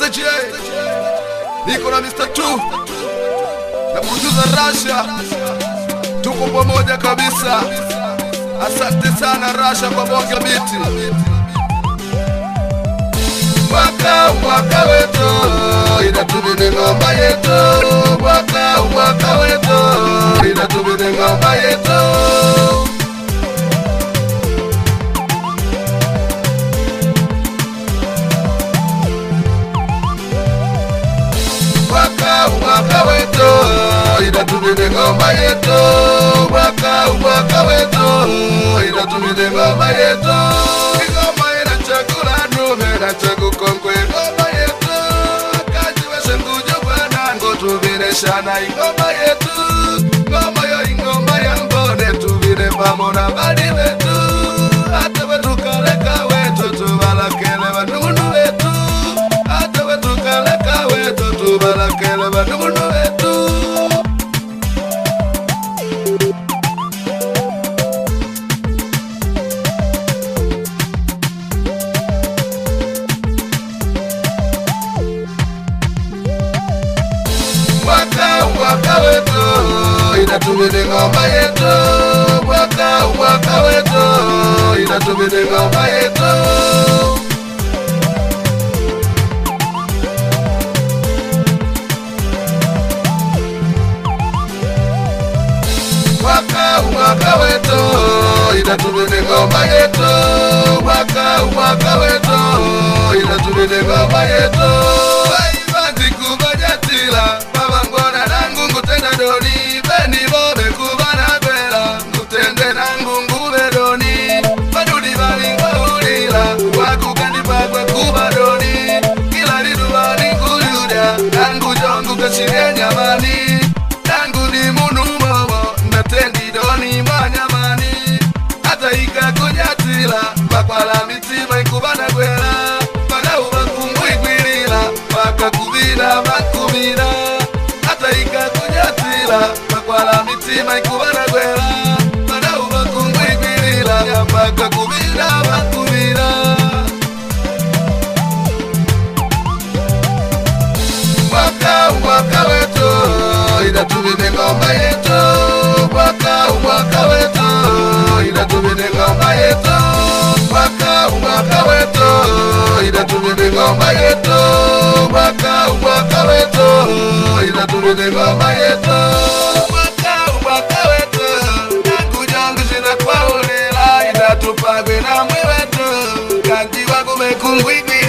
Master J, niko na Mr. 2 na producer Rasha, tuko pamoja kabisa. Asante sana Rasha kwa bonge biti. Waka wetu inatubidi ngoma yetu. Waka wetu inatubidi ngoma yetu. Waka wetu inatubidi ngoma yetu. Waka wetu inatubidi ngoma yetu. Ngoma inachakula nume na chakukongwe. Ngoma yetu kaji wesengujo bwana ngotubire shana. Ngoma yetu ngoma ya mbone tubire pamona badi wetu. Hata wetu kaleka wetu tubalakele wanunu wetu. Hata wetu kaleka wetu tubalakele wanunu wetu. Waka wetu inatubidi ngoma yetu. Waka wetu inatubidi ngoma yetu. Waka wetu inatubidi ngoma yetu. Waka wetu inatubidi ngoma yetu. Aibanzi kubajatila babangona nangu ngutenda doni. Beni bobe kubana bela ngutende nangu ngube doni. Badudi balingwa ulila wakugandi bagwe kubadoni. Kila lidu balinguluda nangu jongu kashire nyamani. Nangu ni munu momo natendi doni manyamani. Hata ika kunyatila bakwala mitima ikubana gwela. Bada ubakumwigwilila baka kubina bakumina. Hata ika kunyatila bakwala mitima ikubana gwela. Bada ubakumwigwilila baka kubina bakumina. Waka wetu inatubidi ngoma yetu. Waka wetu inatubidi ngoma yetu. Waka wetu inatubidi ngoma yetu. Waka wetu inatubidi ngoma yetu. Waka wetu nangu jangu zina kwa ulela. Inatupagwe na mwe wetu kanji wakume kungwigwi.